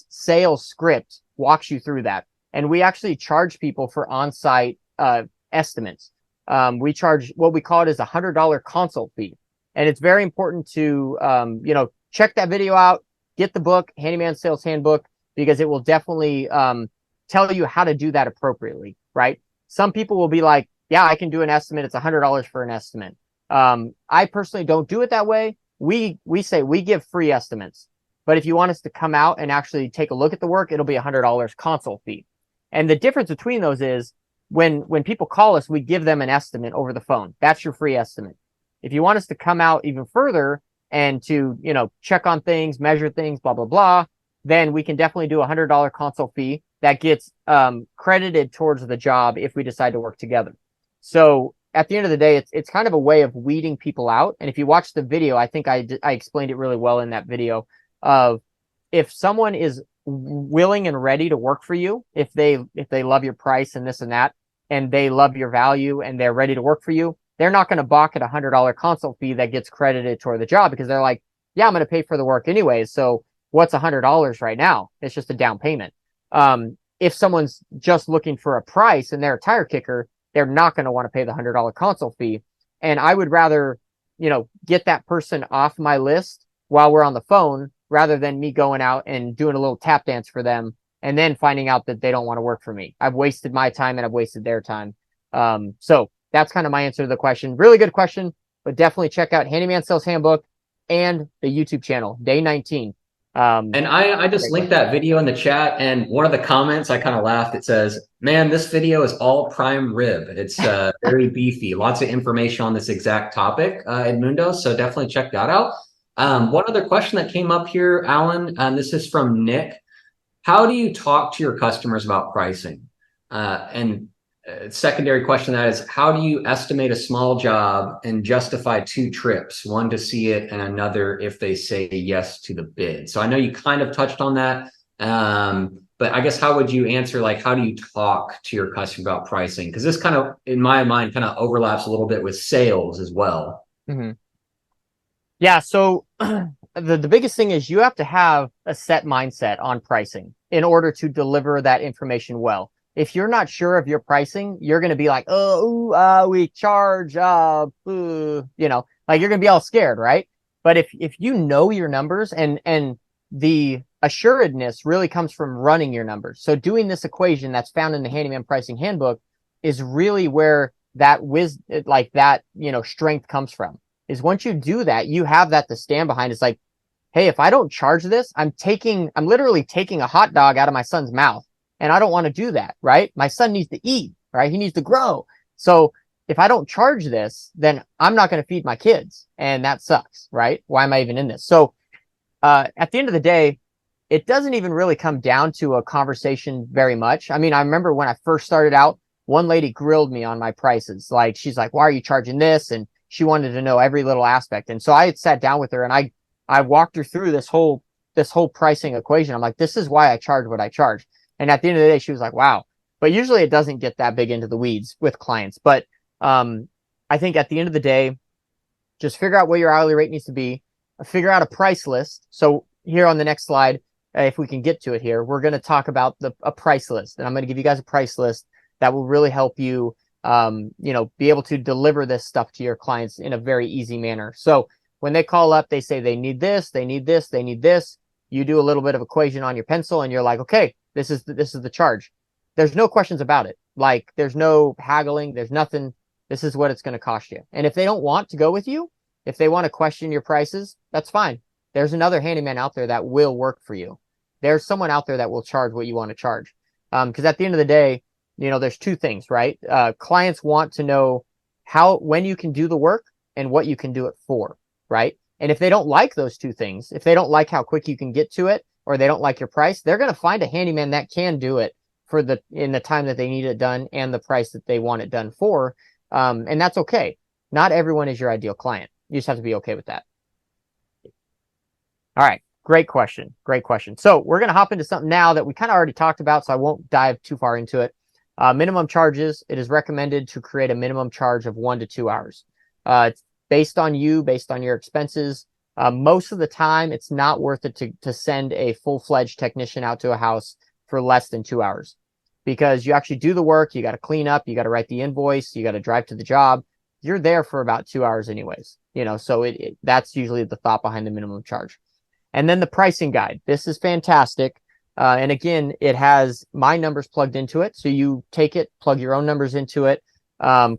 Speaker 2: sales script walks you through that. And we actually charge people for on-site estimates. We charge what we call it is $100 consult fee. And it's very important to, check that video out, get the book, Handyman Sales Handbook, because it will definitely tell you how to do that appropriately, right? Some people will be like, yeah, I can do an estimate. It's $100 for an estimate. I personally don't do it that way. We say we give free estimates. But if you want us to come out and actually take a look at the work, it'll be $100 consult fee. And the difference between those is when people call us, we give them an estimate over the phone. That's your free estimate. If you want us to come out even further and to, check on things, measure things, blah, blah, blah, then we can definitely do a $100 consult fee that gets credited towards the job if we decide to work together. So at the end of the day, it's kind of a way of weeding people out. And if you watch the video, I think I explained it really well in that video of if someone is willing and ready to work for you, if they love your price and this and that, and they love your value and they're ready to work for you, they're not going to balk at a $100 consult fee that gets credited toward the job, because they're like, yeah, I'm going to pay for the work anyways. So what's $100 right now? It's just a down payment. If someone's just looking for a price and they're a tire kicker, they're not going to want to pay the $100 consult fee. And I would rather, get that person off my list while we're on the phone, rather than me going out and doing a little tap dance for them and then finding out that they don't want to work for me. I've wasted my time and I've wasted their time. So that's kind of my answer to the question. Really good question, but definitely check out Handyman Sales Handbook and the YouTube channel, day 19.
Speaker 3: And I just linked that video in the chat, and one of the comments, I kind of laughed. It says, man, this video is all prime rib. It's very beefy. Lots of information on this exact topic, Edmundo. So definitely check that out. One other question that came up here, Alan, this is from Nick. How do you talk to your customers about pricing? And secondary question to that is, how do you estimate a small job and justify 2 trips, one to see it and another if they say yes to the bid? So I know you kind of touched on that, but I guess how would you answer, like, how do you talk to your customer about pricing? Because this kind of, in my mind, kind of overlaps a little bit with sales as well.
Speaker 2: Mm-hmm. Yeah, so the biggest thing is you have to have a set mindset on pricing in order to deliver that information well. If you're not sure of your pricing, you're going to be like, we charge, like you're going to be all scared, right? But if you know your numbers, and the assuredness really comes from running your numbers. So doing this equation that's found in the Handyman Pricing Handbook is really where that strength comes from. Is once you do that, you have that to stand behind. It's like, hey, if I don't charge this, I'm literally taking a hot dog out of my son's mouth. And I don't want to do that, right? My son needs to eat, right? He needs to grow. So if I don't charge this, then I'm not going to feed my kids. And that sucks, right? Why am I even in this? So at the end of the day, it doesn't even really come down to a conversation very much. I mean, I remember when I first started out, one lady grilled me on my prices. Like, she's like, why are you charging this? And she wanted to know every little aspect. And so I had sat down with her and I walked her through this whole pricing equation. I'm like, this is why I charge what I charge. And at the end of the day, she was like, wow. But usually it doesn't get that big into the weeds with clients. But I think at the end of the day, just figure out what your hourly rate needs to be. Figure out a price list. So here on the next slide, if we can get to it here, we're going to talk about a price list. And I'm going to give you guys a price list that will really help you, be able to deliver this stuff to your clients in a very easy manner. So when they call up, they say they need this, they need this, they need this. You do a little bit of equation on your pencil and you're like, okay, this is the charge. There's no questions about it. Like, there's no haggling. There's nothing. This is what it's going to cost you. And if they don't want to go with you, if they want to question your prices, that's fine. There's another handyman out there that will work for you. There's someone out there that will charge what you want to charge. Because at the end of the day, there's 2 things, right? Clients want to know when you can do the work and what you can do it for. right? And if they don't like those two things, if they don't like how quick you can get to it, or they don't like your price, they're going to find a handyman that can do it in the time that they need it done and the price that they want it done for. And that's okay. Not everyone is your ideal client. You just have to be okay with that. All right. Great question. Great question. So we're going to hop into something now that we kind of already talked about, so I won't dive too far into it. Minimum charges. It is recommended to create a minimum charge of 1 to 2 hours. It's based on you, based on your expenses. Most of the time, it's not worth it to send a full-fledged technician out to a house for less than 2 hours, because you actually do the work. You got to clean up. You got to write the invoice. You got to drive to the job. You're there for about 2 hours anyways, so that's usually the thought behind the minimum charge. And then the pricing guide. This is fantastic. And again, it has my numbers plugged into it. So you take it, plug your own numbers into it,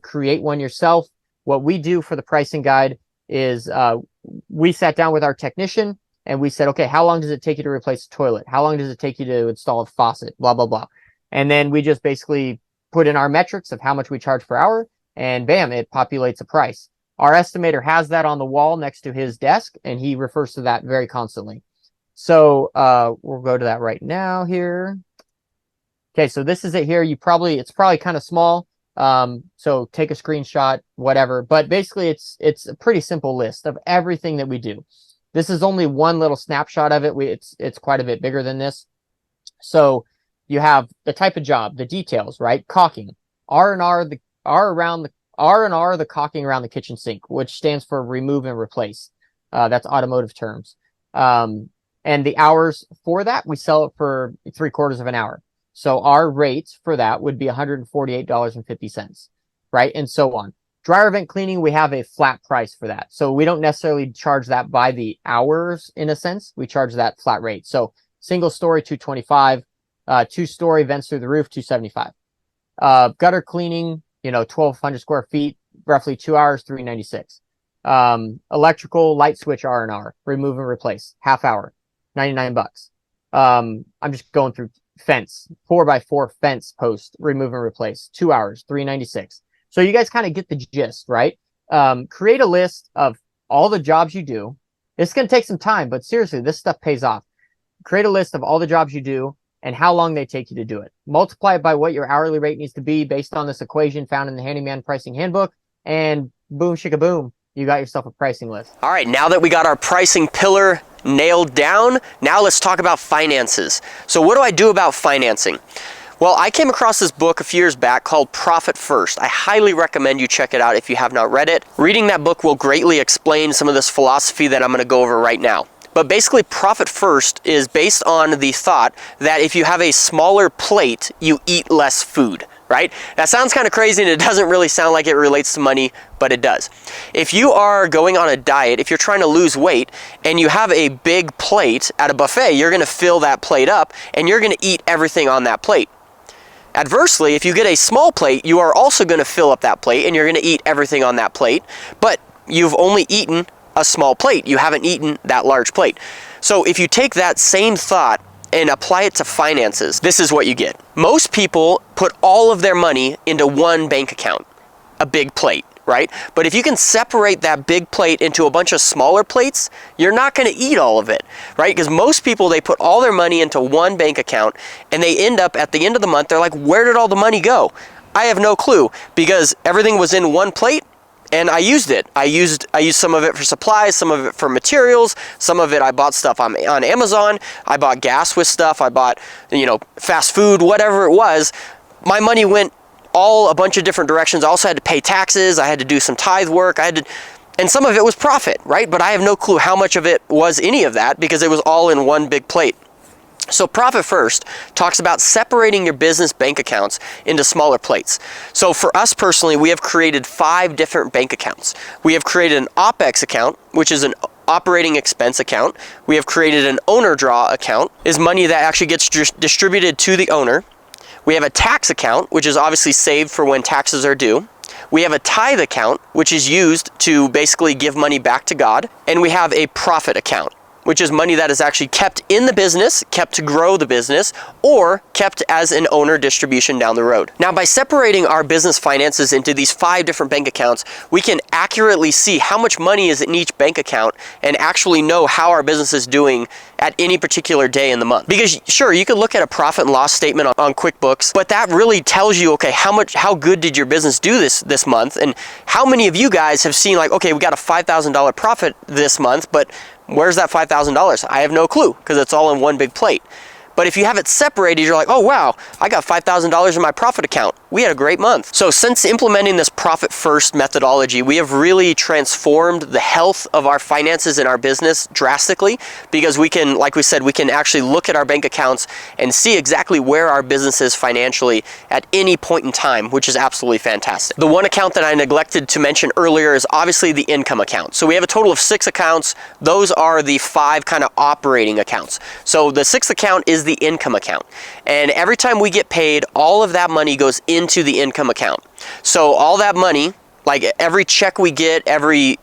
Speaker 2: create one yourself. What we do for the pricing guide is we sat down with our technician and we said, okay, how long does it take you to replace a toilet? How long does it take you to install a faucet? Blah, blah, blah. And then we just basically put in our metrics of how much we charge per hour, and bam, it populates a price. Our estimator has that on the wall next to his desk, and he refers to that very constantly. So we'll go to that right now here. Okay, so this is it here. It's probably kind of small. So take a screenshot, whatever. But basically, it's a pretty simple list of everything that we do. This is only one little snapshot of it. It's quite a bit bigger than this. So you have the type of job, the details, right? Caulking, R&R, the caulking around the kitchen sink, which stands for remove and replace. That's automotive terms. And the hours for that, we sell it for 3/4 of an hour. So our rates for that would be $148.50, right? And so on. Dryer vent cleaning, we have a flat price for that. So we don't necessarily charge that by the hours in a sense. We charge that flat rate. So single story, $225, 2-story vents through the roof, $275. Gutter cleaning, 1,200 square feet, roughly 2 hours, $396. Electrical light switch R&R, remove and replace, half hour, $99. I'm just going through fence, 4x4 fence post, remove and replace, 2 hours, $396. So you guys kind of get the gist, right? Create a list of all the jobs you do. It's going to take some time, but seriously, this stuff pays off. Create a list of all the jobs you do and how long they take you to do it. Multiply it by what your hourly rate needs to be based on this equation found in the Handyman Pricing Handbook, and boom, shika boom, you got yourself a pricing list.
Speaker 1: All right, now that we got our pricing pillar nailed down, now let's talk about finances. So what do I do about financing? Well, I came across this book a few years back called Profit First. I highly recommend you check it out if you have not read it. Reading that book will greatly explain some of this philosophy that I'm going to go over right now. But basically, Profit First is based on the thought that if you have a smaller plate, you eat less food, right? That sounds kind of crazy and it doesn't really sound like it relates to money, but it does. If you are going on a diet, if you're trying to lose weight and you have a big plate at a buffet, you're going to fill that plate up and you're going to eat everything on that plate. Adversely, if you get a small plate, you are also going to fill up that plate and you're going to eat everything on that plate, but you've only eaten a small plate. You haven't eaten that large plate. So if you take that same thought and apply it to finances, this is what you get. Most people put all of their money into one bank account, a big plate, right? But if you can separate that big plate into a bunch of smaller plates, you're not going to eat all of it, right? Because most people, they put all their money into one bank account and they end up at the end of the month, they're like, where did all the money go? I have no clue, because everything was in one plate and I used it. I used some of it for supplies, some of it for materials, some of it I bought stuff on Amazon. I bought gas with stuff. I bought, fast food, whatever it was. My money went all a bunch of different directions. I also had to pay taxes. I had to do some tithe work. And some of it was profit, right? But I have no clue how much of it was any of that because it was all in one big plate. So Profit First talks about separating your business bank accounts into smaller plates. So for us personally, we have created 5 different bank accounts. We have created an OPEX account, which is an operating expense account. We have created an owner draw account, is money that actually gets distributed to the owner. We have a tax account, which is obviously saved for when taxes are due. We have a tithe account, which is used to basically give money back to God. And we have a profit account. which is money that is actually kept in the business, kept to grow the business, or kept as an owner distribution down the road. Now, by separating our business finances into these 5 different bank accounts, we can accurately see how much money is in each bank account and actually know how our business is doing at any particular day in the month. Because sure, you could look at a profit and loss statement on QuickBooks, but that really tells you, okay, how good did your business do this month? And how many of you guys have seen like, okay, we got a $5,000 profit this month, but where's that $5,000? I have no clue because it's all in one big plate. But if you have it separated, you're like, oh wow, I got $5,000 in my profit account. We had a great month. So since implementing this profit first methodology, we have really transformed the health of our finances in our business drastically, because we can, like we said, we can actually look at our bank accounts and see exactly where our business is financially at any point in time, which is absolutely fantastic. The one account that I neglected to mention earlier is obviously the income account. So we have a total of 6 accounts. Those are the 5 kind of operating accounts. So the 6th account is the income account. And every time we get paid, all of that money goes into the income account. So all that money, like every check we get, every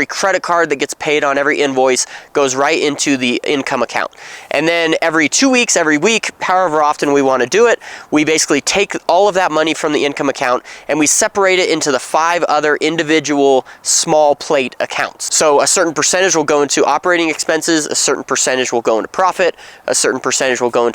Speaker 1: credit card that gets paid on every invoice goes right into the income account. And then every 2 weeks, every week, however often we want to do it, we basically take all of that money from the income account and we separate it into the 5 other individual small plate accounts. So a certain percentage will go into operating expenses, a certain percentage will go into profit, a certain percentage will go into